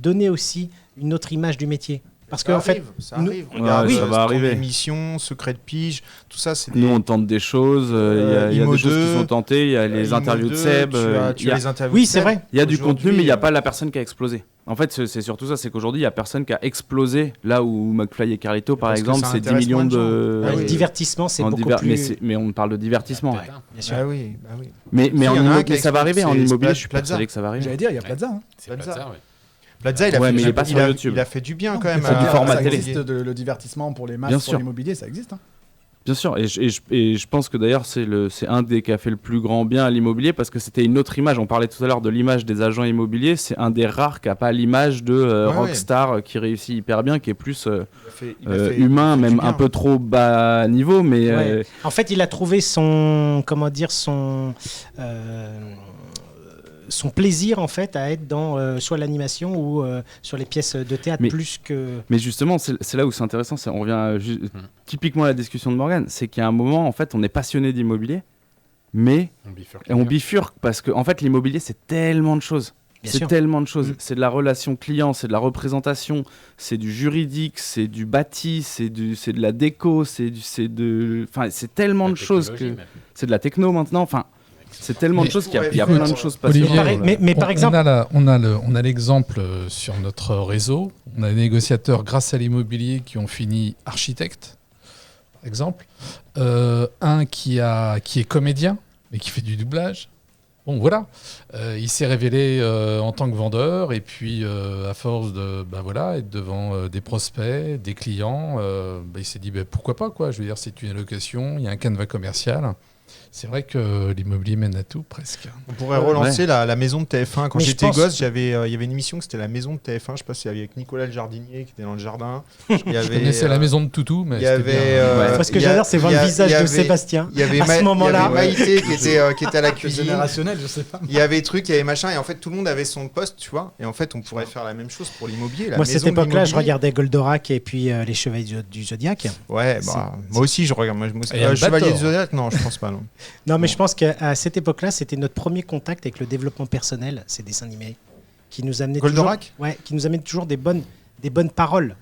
donner aussi une autre image du métier. Parce que en fait, ça nous- arrive. Ouais, Regarde, ça va arriver. Émission, secret de pige, tout ça, c'est Nous, on tente des choses, il y a Imo des choses 2, qui sont tentées, il y a les Imo interviews de 2, Seb, tu as il y a- les interviews Oui, de c'est Seb. vrai. il y a du Aujourd'hui, contenu, mais il n'y a pas la personne qui a explosé. En fait, c'est surtout ça, c'est qu'aujourd'hui, il n'y a personne qui a explosé. Là où McFly et Carlito, par Parce que exemple, ça c'est 10 intéresse millions moins de de... gens. Ah le oui. divertissement, c'est en beaucoup divers- plus... mais on parle de divertissement. Peut-être, hein. Bien sûr. Bah oui, bah oui. Mais Si, en il y en a un immobilier, qui a ça va arriver. En explosé, c'est immobilier, je suis Plaza. persuadé que ça va arriver. J'allais dire, il y a Plaza. Hein. C'est Plaza. Plaza, ouais. Plaza, il a Ouais, fait, mais il est pas sur YouTube. Il a fait du bien quand Mais même. ça, du format ça télé. existe, le divertissement pour les masses, Bien pour sûr. l'immobilier, ça existe. Hein. Bien sûr, et je pense que d'ailleurs c'est un des qui a fait le plus grand bien à l'immobilier parce que c'était une autre image. On parlait tout à l'heure de l'image des agents immobiliers, c'est un des rares qui n'a pas l'image de Ouais, rockstar qui réussit hyper bien, qui est plus Il a fait humain, du même bien. un peu trop bas niveau, mais Ouais. En fait, il a trouvé son plaisir en fait à être dans soit l'animation ou sur les pièces de théâtre Mais- plus que. Mais justement, c'est là où c'est intéressant. On revient typiquement à la discussion de Morgane. C'est qu'il y a un moment, en fait, on est passionné d'immobilier, mais On bifurque. on bifurque parce que, en fait, l'immobilier, c'est tellement de choses. Bien C'est sûr. tellement de choses. Mm. C'est de la relation client, c'est de la représentation, c'est du juridique, c'est du bâti, c'est de la déco, enfin, c'est tellement de choses que c'est de la techno maintenant. Enfin, c'est tellement de Mais- choses qu'il y a, Ouais, il y a écoute, plein de choses Olivier, passionnantes. Mais par exemple- on a l'exemple sur notre réseau. On a des négociateurs grâce à l'immobilier qui ont fini architecte, par exemple. Un qui est comédien, mais qui fait du doublage. Bon, voilà. Il s'est révélé en tant que vendeur, et puis à force de être devant des prospects, des clients, il s'est dit pourquoi pas, quoi. Je veux dire, c'est une allocation, il y a un canevas commercial. C'est vrai que l'immobilier mène à tout, presque. On pourrait relancer la maison de TF1. Quand Mais j'étais je pense- gosse, il y avait une émission que c'était la maison de TF1. Je sais pas si c'était avec Nicolas le jardinier qui était dans le jardin. Il y Je avait, connaissais la maison de Toutou, mais il y c'était avait, bien. Parce que il y a- j'adore, c'est voir il y le a- visage il y de avait- Sébastien. Il y avait À ce moment-là. il y avait Maïté qui était à la cuisine. Générationnel, je sais pas. Il y avait truc, il y avait machin, et en fait tout le monde avait son poste, tu vois. Et en fait, on pourrait faire la même chose pour l'immobilier. Moi, à cette époque-là, je regardais. regardais Goldorak et puis les Chevaliers du Zodiac. Ouais, moi aussi, je regarde. Et il y a le Chevalier Bator. du Zodiac, non, je pense pas, non. Non, mais je pense qu'à cette époque-là, c'était notre premier contact avec le développement personnel, ces dessins animés, qui nous amenaient Goldorak ? qui nous amenaient toujours des bonnes paroles.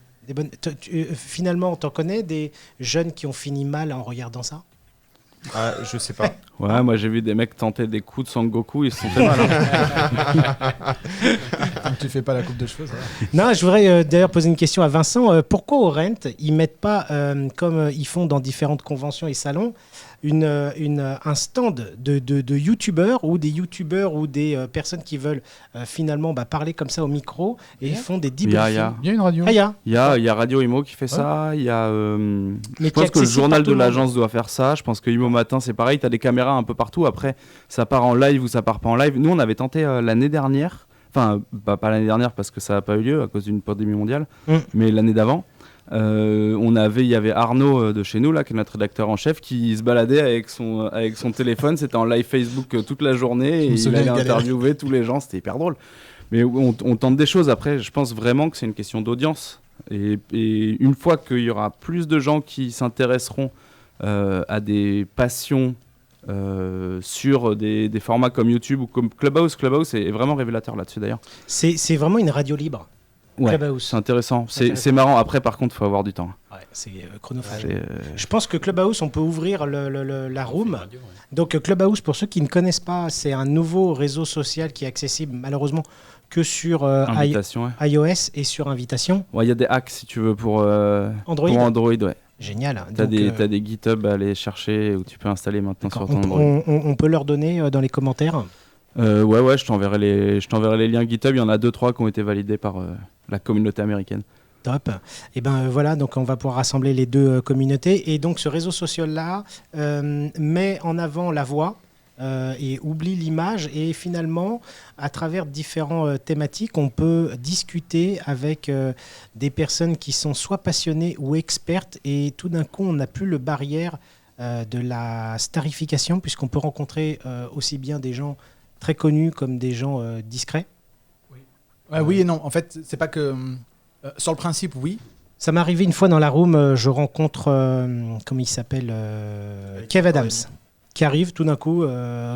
Finalement, t'en connais des jeunes qui ont fini mal en regardant ça? Ah, je sais pas. Ouais, moi j'ai vu des mecs tenter des coups de Sangoku, ils se sont fait mal. Hein. Tant que tu fais pas la coupe de cheveux, ça va. Non, je voudrais d'ailleurs poser une question à Vincent. Pourquoi au Rent, ils mettent pas, comme ils font dans différentes conventions et salons, un stand de youtubeurs ou des youtubeurs ou des personnes qui veulent finalement parler comme ça au micro et ils font des Il y a- debriefings. Il y a une radio. Ah, il y a. Il y a Radio Imo qui fait ça, il y a... Mais je qui est pense que le accessible journal par tout de le monde. l'agence doit faire ça, je pense que Imo Matin c'est pareil, tu as des caméras un peu partout, après ça part en live ou ça part pas en live. Nous on avait tenté l'année dernière, enfin pas l'année dernière parce que ça n'a pas eu lieu à cause d'une pandémie mondiale, mais l'année d'avant. Il y avait Arnaud de chez nous là, qui est notre rédacteur en chef, qui se baladait avec son téléphone, c'était en live Facebook toute la journée et me il souviens, allait il galérait. interviewer tous les gens, c'était hyper drôle. Mais on tente des choses. Après, je pense vraiment que c'est une question d'audience. Et une fois qu'il y aura plus de gens qui s'intéresseront à des passions sur des formats comme YouTube ou comme Clubhouse est vraiment révélateur là-dessus d'ailleurs. C'est vraiment une radio libre. Ouais, Clubhouse. c'est intéressant. Intéressant. C'est marrant. Après, par contre, il faut avoir du temps. Ouais, c'est chronophage. C'est, Je pense que Clubhouse, on peut ouvrir la room. Radio, ouais. Donc Clubhouse, pour ceux qui ne connaissent pas, c'est un nouveau réseau social qui est accessible malheureusement que sur invitation, ouais. iOS et sur invitation. Ouais, il y a des hacks si tu veux pour Android. ouais. Génial. T'as Donc, des GitHub à aller chercher où tu peux installer maintenant sur d'accord. ton Android. on peut leur donner dans les commentaires. Ouais, je t'enverrai les liens GitHub. Il y en a 2-3 qui ont été validés par la communauté américaine. Top. Et ben voilà, donc on va pouvoir rassembler les deux communautés. Et donc ce réseau social-là met en avant la voix et oublie l'image. Et finalement, à travers différentes thématiques, on peut discuter avec des personnes qui sont soit passionnées ou expertes. Et tout d'un coup, on n'a plus le barrière de la starification, puisqu'on peut rencontrer aussi bien des gens très connus comme des gens discrets. Ouais, oui et non. En fait, c'est pas que. Sur le principe, oui. Ça m'est arrivé une fois dans la room, je rencontre, comment il s'appelle, Kev Adams, qui arrive tout d'un coup,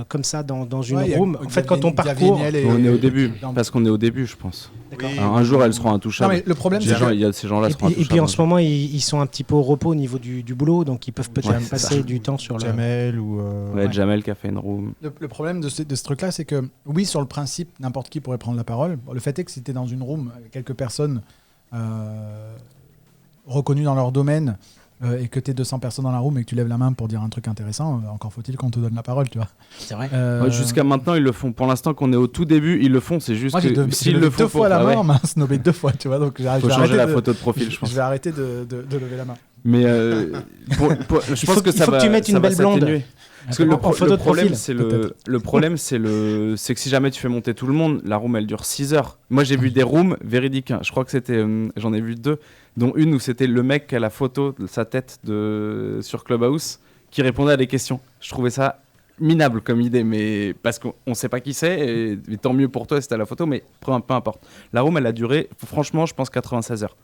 comme ça, dans une Ouais, il y a room. En fait, quand on Xavier parcourt... Niel et- On est au début, dans- parce qu'on est au début, je pense. D'accord. Oui. Un jour, elles seront Non, intouchables. mais le problème, c'est que- Il y a ces gens-là Et seront puis, intouchables. en ce moment, ils sont un petit peu au repos au niveau du boulot, donc ils peuvent peut-être Ouais, c'est passer du temps sur le... Jamel ou. Ouais, Jamel qui a fait une room. Le problème de ce truc-là, c'est que, oui, sur le principe, n'importe qui pourrait prendre la parole. Bon, le fait est que si tu es dans une room avec quelques personnes reconnues dans leur domaine et que tu es 200 personnes dans la room et que tu lèves la main pour dire un truc intéressant, encore faut-il qu'on te donne la parole, tu vois. C'est vrai. Ouais, jusqu'à maintenant, ils le font. Pour l'instant, qu'on est au tout début, ils le font. C'est juste Moi, j'ai que s'ils le levé font deux fois la ah main, ouais, on m'a snobé 2 fois, tu vois. Donc, faut changer la photo de profil, je pense. Je vais arrêter de lever la main. Mais je pense que il ça faut que va. tu mettes ça une va belle blonde. s'atténuer. Parce que En photo de problème, profil, c'est peut-être. le problème, c'est que si jamais tu fais monter tout le monde, la room elle dure 6 heures. Moi j'ai vu des rooms véridiques. Hein. Je crois que c'était, j'en ai vu 2, dont une où c'était le mec qui a la photo de sa tête sur Clubhouse qui répondait à des questions. Je trouvais ça minable comme idée, mais parce qu'on sait pas qui c'est. Et tant mieux pour toi si t'as la photo, mais peu importe. La room elle a duré, franchement, je pense 96 heures.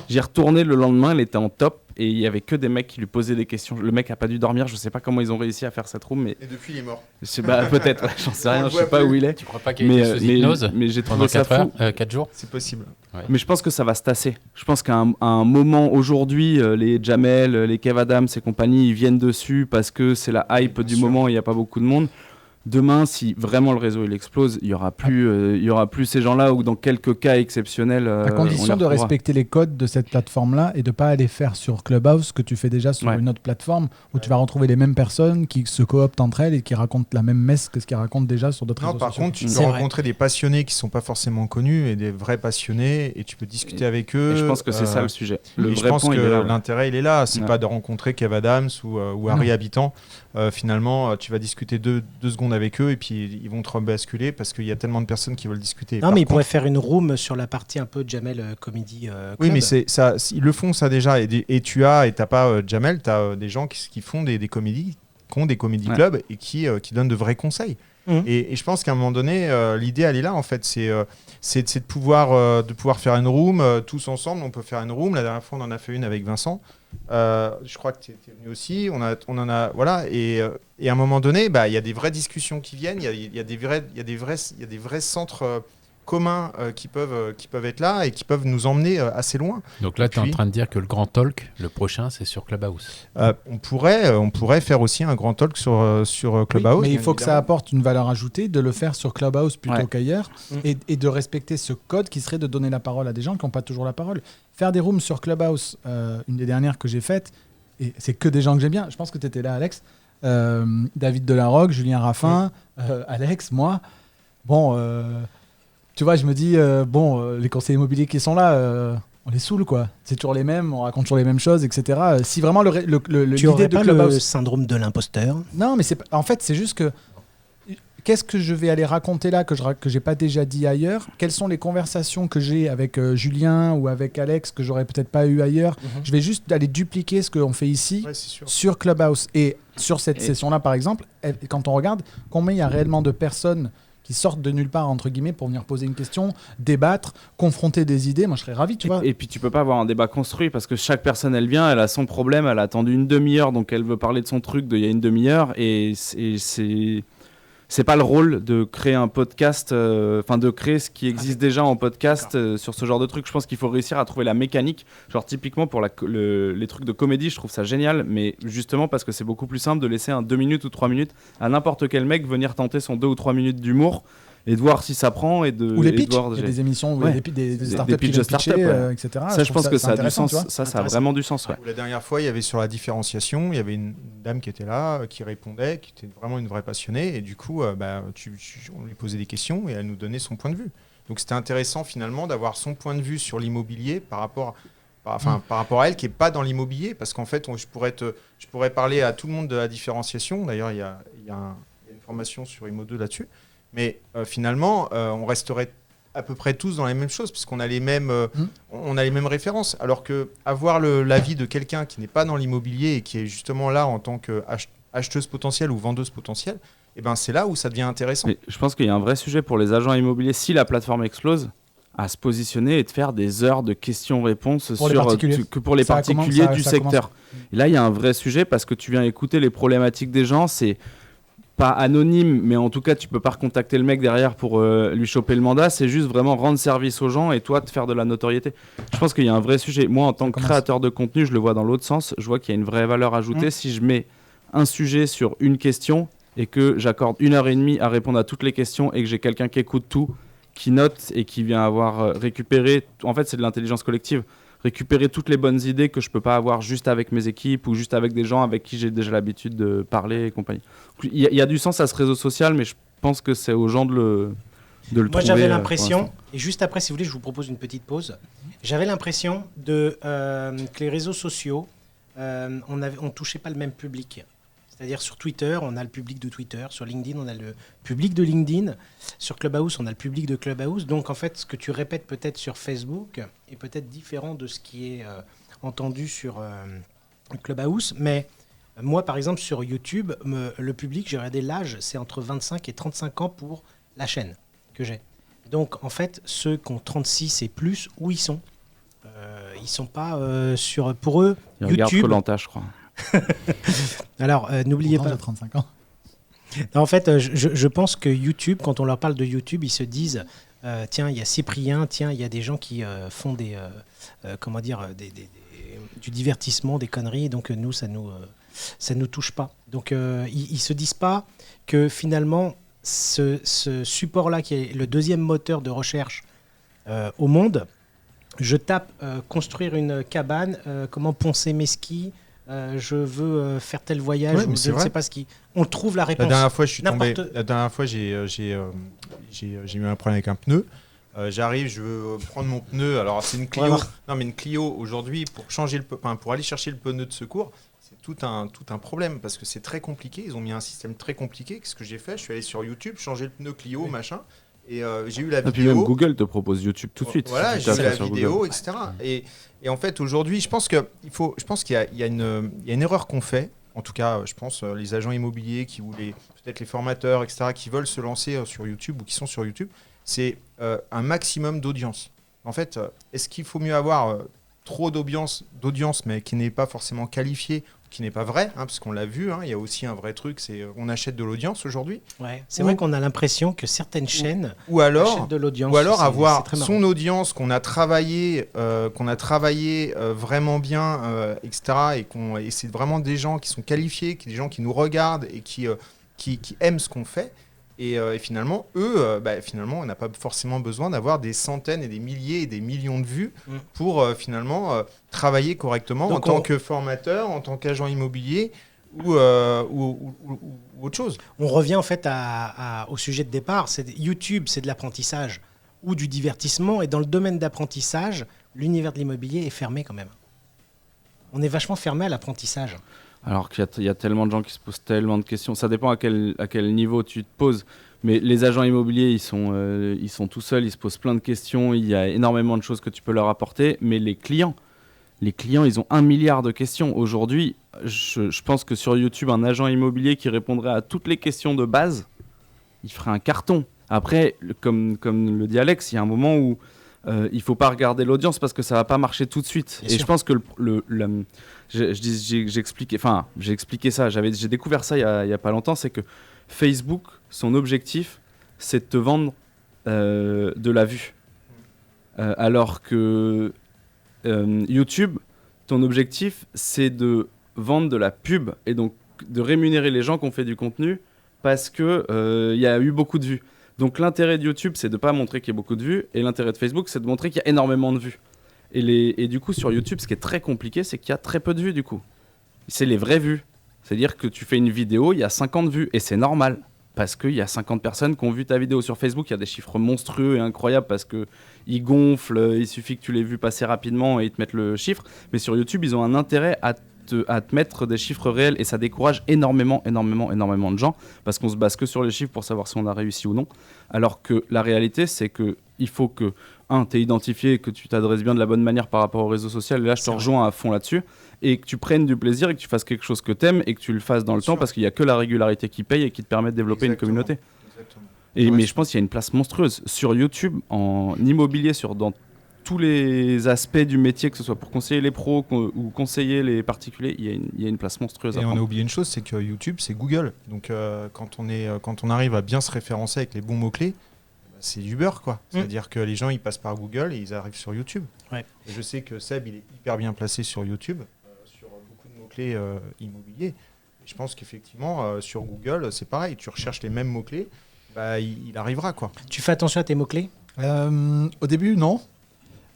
J'y retourné le lendemain, elle était en top et il y avait que des mecs qui lui posaient des questions. Le mec a pas dû dormir, je sais pas comment ils ont réussi à faire cette room, mais Et depuis, il est mort. je sais pas, peut-être, ouais, j'en sais On rien, le je voit sais pas plus. où il est. Tu crois pas qu'il était sous hypnose mais j'ai pendant trouvé ça 4 fou. heures, 4 jours? C'est possible. Mais je pense que ça va se tasser. Je pense qu'à un moment aujourd'hui, les Jamel, les Kev Adams et compagnie, ils viennent dessus parce que c'est la hype Bien du sûr. moment, il n'y a pas beaucoup de monde. Demain, si vraiment le réseau il explose, il y aura plus ces gens-là ou dans quelques cas exceptionnels. À on les condition de retrouvera. respecter les codes de cette plateforme-là et de pas aller faire sur Clubhouse ce que tu fais déjà sur Ouais. une autre plateforme où tu vas retrouver les mêmes personnes qui se cooptent entre elles et qui racontent la même messe que ce qu'ils racontent déjà sur d'autres Non, réseaux par sociaux. contre, tu C'est peux vrai. rencontrer des passionnés qui sont pas forcément connus et des vrais passionnés et tu peux discuter avec eux. Et je pense que c'est ça le sujet. Le Et je vrai pense point, que il est là. Ouais. l'intérêt, il est là. C'est Ouais. pas de rencontrer Kev Adams ou Harry Habitant. finalement, tu vas discuter deux secondes avec eux et puis ils vont te rebasculer parce qu'il y a tellement de personnes qui veulent discuter. Non, mais ils pourraient faire une room sur la partie un peu Jamel Comedy Club. Oui, mais ça, ils le font ça déjà. Et t'as pas Jamel, tu as des gens qui font des comédies, qui ont des comédie clubs et qui donnent de vrais conseils. Et je pense qu'à un moment donné, l'idée, elle est là, en fait. C'est de pouvoir faire une room tous ensemble. On peut faire une room. La dernière fois, on en a fait une avec Vincent. Je crois que tu étais venu aussi. On en a, voilà. Et à un moment donné, il y a des vraies discussions qui viennent. Il y a des vrais centres communs qui peuvent être là et qui peuvent nous emmener assez loin. Donc là, tu es en train de dire que le grand talk, le prochain, c'est sur Clubhouse. On pourrait faire aussi un grand talk sur Clubhouse. Oui, mais il faut que ça apporte une valeur ajoutée de le faire sur Clubhouse plutôt qu'ailleurs et de respecter ce code qui serait de donner la parole à des gens qui n'ont pas toujours la parole. Faire des rooms sur Clubhouse, une des dernières que j'ai faites, et c'est que des gens que j'aime bien. Je pense que tu étais là, Alex. David Delaroque, Julien Raffin, Alex, moi. Bon... tu vois, je me dis, les conseillers immobiliers qui sont là, on les saoule, quoi. C'est toujours les mêmes, on raconte toujours les mêmes choses, etc. Si vraiment tu aurais pas le syndrome de l'imposteur? Non, mais en fait, c'est juste que qu'est-ce que je vais aller raconter là que j'ai pas déjà dit ailleurs? Quelles sont les conversations que j'ai avec Julien ou avec Alex que j'aurais peut-être pas eu ailleurs? Je vais juste aller dupliquer ce qu'on fait ici sur Clubhouse. Et sur cette session-là, par exemple, quand on regarde combien il y a réellement de personnes qui sortent de nulle part, entre guillemets, pour venir poser une question, débattre, confronter des idées. Moi, je serais ravi, tu vois. Et puis, tu peux pas avoir un débat construit parce que chaque personne, elle vient, elle a son problème, elle a attendu une demi-heure, donc elle veut parler de son truc d'il y a une demi-heure. Et c'est pas le rôle de créer un podcast, de créer ce qui existe déjà en podcast sur ce genre de truc. Je pense qu'il faut réussir à trouver la mécanique. Genre, typiquement, pour les trucs de comédie, je trouve ça génial, mais justement parce que c'est beaucoup plus simple de laisser un 2 minutes ou 3 minutes à n'importe quel mec venir tenter son 2 ou 3 minutes d'humour et de voir si ça prend. Ou les pitchs. Il y a des émissions, des startups qui viennent pitcher, etc. Ça, je pense que ça a du sens. Ça a vraiment du sens. La dernière fois, il y avait sur la différenciation, il y avait une dame qui était là, qui répondait, qui était vraiment une vraie passionnée. Et du coup, on lui posait des questions et elle nous donnait son point de vue. Donc c'était intéressant finalement d'avoir son point de vue sur l'immobilier par rapport à elle qui n'est pas dans l'immobilier. Parce qu'en fait, je pourrais parler à tout le monde de la différenciation. D'ailleurs, il y a une formation sur Imo2 là-dessus. Mais finalement, on resterait à peu près tous dans les mêmes choses, puisqu'on a les mêmes, on a les mêmes références. Alors qu'avoir l'avis de quelqu'un qui n'est pas dans l'immobilier et qui est justement là en tant qu'acheteuse potentielle ou vendeuse potentielle, c'est là où ça devient intéressant. Mais je pense qu'il y a un vrai sujet pour les agents immobiliers, si la plateforme explose, à se positionner et de faire des heures de questions-réponses pour les particuliers du secteur. Et là, il y a un vrai sujet parce que tu viens écouter les problématiques des gens, c'est pas anonyme, mais en tout cas, tu peux pas recontacter le mec derrière pour lui choper le mandat. C'est juste vraiment rendre service aux gens et toi, te faire de la notoriété. Je pense qu'il y a un vrai sujet. Moi, en tant que créateur de contenu, je le vois dans l'autre sens. Je vois qu'il y a une vraie valeur ajoutée si je mets un sujet sur une question et que j'accorde 1h30 à répondre à toutes les questions et que j'ai quelqu'un qui écoute tout, qui note et qui vient avoir récupéré. En fait, c'est de l'intelligence collective. Récupérer toutes les bonnes idées que je peux pas avoir juste avec mes équipes ou juste avec des gens avec qui j'ai déjà l'habitude de parler et compagnie. Il y a du sens à ce réseau social, mais je pense que c'est aux gens de le trouver. Moi, j'avais l'impression, et juste après, si vous voulez, je vous propose une petite pause. J'avais l'impression que les réseaux sociaux, on touchait pas le même public. C'est-à-dire sur Twitter, on a le public de Twitter. Sur LinkedIn, on a le public de LinkedIn. Sur Clubhouse, on a le public de Clubhouse. Donc, en fait, ce que tu répètes peut-être sur Facebook est peut-être différent de ce qui est entendu sur Clubhouse. Mais moi, par exemple, sur YouTube, le public, j'ai regardé l'âge, c'est entre 25 et 35 ans pour la chaîne que j'ai. Donc, en fait, ceux qui ont 36 et plus, où ils sont? Ils sont pas sur... Pour eux, ils YouTube... regardent Koh-Lanta, je crois. Alors, n'oubliez pas... J'ai 35 ans. Non, en fait, je pense que YouTube, quand on leur parle de YouTube, ils se disent tiens, il y a Cyprien, tiens, il y a des gens qui font du divertissement, des conneries, donc nous, ça nous touche pas. Donc, ils se disent pas que finalement, ce support-là, qui est le deuxième moteur de recherche au monde, je tape construire une cabane, comment poncer mes skis, je veux faire tel voyage, ouais, je ne sais pas ce qui... On trouve la réponse. La dernière fois, j'ai eu un problème avec un pneu. J'arrive, je veux prendre mon pneu. Alors c'est une Clio. Voilà. Non mais une Clio aujourd'hui pour aller chercher le pneu de secours, c'est tout un problème parce que c'est très compliqué. Ils ont mis un système très compliqué. Qu'est-ce que j'ai fait? Je suis allé sur YouTube, changer le pneu Clio, machin. Et j'ai eu la Et puis vidéo. même Google te propose YouTube tout de suite. Voilà, si tu j'ai eu tapes la sur vidéo, Google. etc. Et en fait, aujourd'hui, je pense qu'il y a une erreur qu'on fait. En tout cas, je pense les agents immobiliers peut-être les formateurs, etc., qui veulent se lancer sur YouTube ou qui sont sur YouTube, c'est un maximum d'audience. En fait, est-ce qu'il faut mieux avoir trop d'audience, mais qui n'est pas forcément qualifiée, qui n'est pas vrai, parce qu'on l'a vu, il y a aussi un vrai truc, c'est on achète de l'audience aujourd'hui. Ouais. C'est vrai qu'on a l'impression que certaines chaînes Ou alors, achètent de l'audience. C'est avoir très marrant. son audience qu'on a travaillé vraiment bien, etc. Et c'est vraiment des gens qui sont qualifiés, des gens qui nous regardent et qui aiment ce qu'on fait. Et finalement, finalement, on n'a pas forcément besoin d'avoir des centaines et des milliers et des millions de vues pour finalement travailler correctement Donc en tant que formateur, en tant qu'agent immobilier ou autre chose. On revient en fait au sujet de départ. YouTube, c'est de l'apprentissage ou du divertissement. Et dans le domaine d'apprentissage, l'univers de l'immobilier est fermé quand même. On est vachement fermé à l'apprentissage. Alors qu'il y a tellement de gens qui se posent tellement de questions. Ça dépend à quel niveau tu te poses. Mais les agents immobiliers, ils sont tout seuls, ils se posent plein de questions. Il y a énormément de choses que tu peux leur apporter. Mais les clients, ils ont 1 milliard de questions. Aujourd'hui, je pense que sur YouTube, un agent immobilier qui répondrait à toutes les questions de base, il ferait un carton. Après, comme le dit Alex, il y a un moment où il ne faut pas regarder l'audience parce que ça ne va pas marcher tout de suite. Bien Et sûr. je pense que j'ai expliqué ça, j'ai découvert ça il y a pas longtemps, c'est que Facebook, son objectif, c'est de te vendre de la vue. Alors que YouTube, ton objectif, c'est de vendre de la pub et donc de rémunérer les gens qui ont fait du contenu parce qu'il y a eu beaucoup de vues. Donc l'intérêt de YouTube, c'est de ne pas montrer qu'il y a beaucoup de vues et l'intérêt de Facebook, c'est de montrer qu'il y a énormément de vues. Et du coup, sur YouTube, ce qui est très compliqué, c'est qu'il y a très peu de vues du coup. C'est les vraies vues. C'est-à-dire que tu fais une vidéo, il y a 50 vues et c'est normal. Parce qu'il y a 50 personnes qui ont vu ta vidéo. Sur Facebook, il y a des chiffres monstrueux et incroyables parce qu'ils gonflent, il suffit que tu l'aies vu passer rapidement et ils te mettent le chiffre. Mais sur YouTube, ils ont un intérêt à te mettre des chiffres réels et ça décourage énormément de gens parce qu'on se base que sur les chiffres pour savoir si on a réussi ou non. Alors que la réalité, c'est qu'il faut que, tu aies identifié, que tu t'adresses bien de la bonne manière par rapport aux réseaux sociaux. Et là, je te rejoins à fond là-dessus. Et que tu prennes du plaisir et que tu fasses quelque chose que tu aimes et que tu le fasses dans le temps parce qu'il n'y a que la régularité qui paye et qui te permet de développer une communauté. Exactement. Mais je pense qu'il y a une place monstrueuse sur YouTube, en immobilier, dans tous les aspects du métier, que ce soit pour conseiller les pros ou conseiller les particuliers, il y a une place monstrueuse. Et on a oublié une chose, c'est que YouTube, c'est Google. Donc quand on arrive à bien se référencer avec les bons mots-clés, c'est du beurre, quoi. C'est-à-dire que les gens, ils passent par Google et ils arrivent sur YouTube. Ouais. Et je sais que Seb, il est hyper bien placé sur YouTube, sur beaucoup de mots-clés immobiliers. Et je pense qu'effectivement, sur Google, c'est pareil. Tu recherches les mêmes mots-clés, il arrivera, quoi. Tu fais attention à tes mots-clés ? Au début, non.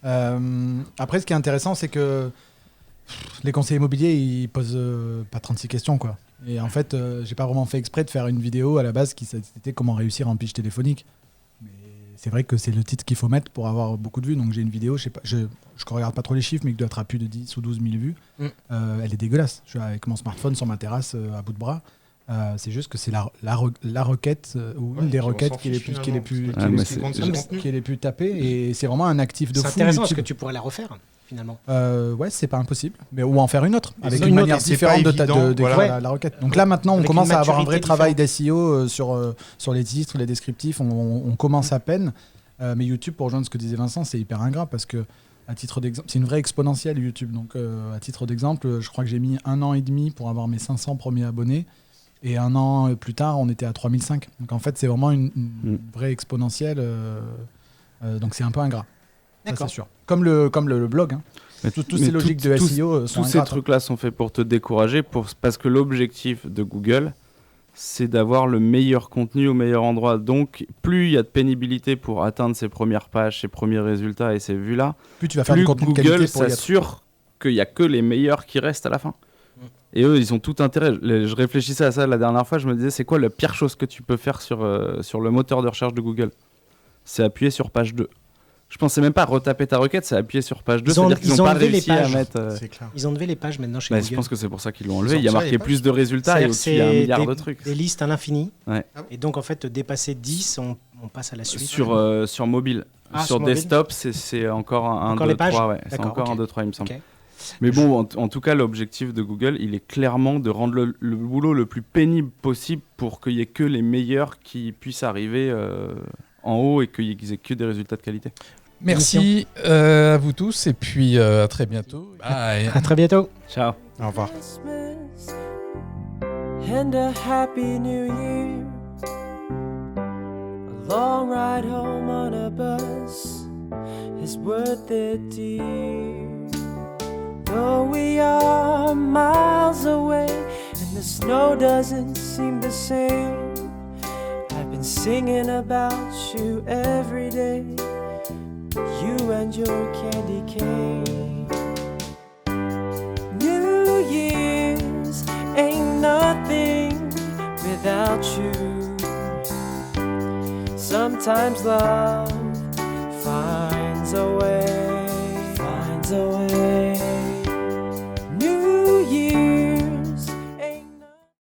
Après, ce qui est intéressant, c'est que les conseillers immobiliers, ils posent pas 36 questions, quoi. Et en fait, j'ai pas vraiment fait exprès de faire une vidéo à la base qui c'était comment réussir un pitch téléphonique. Mais c'est vrai que c'est le titre qu'il faut mettre pour avoir beaucoup de vues. Donc j'ai une vidéo, je sais pas, je regarde pas trop les chiffres, mais qui doit être à plus de 10 ou 12 000 vues. Elle est dégueulasse. Je suis avec mon smartphone sur ma terrasse à bout de bras. C'est juste que c'est la requête ou une des requêtes qui est les plus tapées et c'est vraiment un actif de fou. C'est intéressant parce YouTube. que tu pourrais la refaire finalement. Ouais, c'est pas impossible, mais ou en faire une autre avec une une autre, manière et c'est différente pas de évident, d'écrire voilà. la requête. Donc là maintenant, on Avec commence une à avoir un vrai maturité travail d'SEO sur les titres, les descriptifs. On commence à peine, mais YouTube, pour rejoindre ce que disait Vincent, c'est hyper ingrat parce que à titre d'exemple, c'est une vraie exponentielle YouTube. Donc à titre d'exemple, je crois que j'ai mis 1 an et demi pour avoir mes 500 premiers abonnés. Et 1 an plus tard, on était à 3005. Donc en fait, c'est vraiment une vraie exponentielle. Donc c'est un peu ingrat. D'accord. C'est sûr. Comme le blog. Hein. Toutes ces logiques de SEO sont tous ces ingrates. trucs-là sont faits pour te décourager, parce que l'objectif de Google, c'est d'avoir le meilleur contenu au meilleur endroit. Donc, plus il y a de pénibilité pour atteindre ses premières pages, ses premiers résultats et ces vues-là, Plus tu vas faire plus du contenu de Google qualité pour y être. s'assure qu'il n'y a que les meilleurs qui restent à la fin. Et eux, ils ont tout intérêt. Je réfléchissais à ça la dernière fois, je me disais, c'est quoi la pire chose que tu peux faire sur le moteur de recherche de Google ? C'est appuyer sur page 2. Je pensais même pas retaper ta requête, c'est appuyer sur page 2, Ils ont- c'est-à-dire qu'ils ils n'ont ont pas enlevé les réussi à pages. mettre... C'est clair. Ils ont enlevé les pages maintenant chez Bah, Google. je pense que c'est pour ça qu'ils l'ont Ils enlevé. ont Il y a retiré marqué les plus de résultats et C'est-à-dire au-dessus, il y a un milliard des- de trucs. Des listes à l'infini. Ouais. Et donc, en fait, dépasser 10, on passe à la suite. Sur mobile. Ah, sur sur mobile. desktop, c'est encore un Encore 2, les pages 3. Ouais. C'est D'accord, encore ok. un 2, 3, il me semble. Ok. Mais bon, en tout cas, l'objectif de Google, il est clairement de rendre le boulot le plus pénible possible pour qu'il n'y ait que les meilleurs qui puissent arriver en haut et qu'ils aient que des résultats de qualité. Merci à vous tous et puis à très bientôt. Bye. À très bientôt. Ciao. Au revoir. Christmas and a happy new year. A long ride home on a bus is worth it, dear. Though we are miles away and the snow doesn't seem the same, I've been singing about you every day, you and your candy cane. New Year's ain't nothing without you. Sometimes love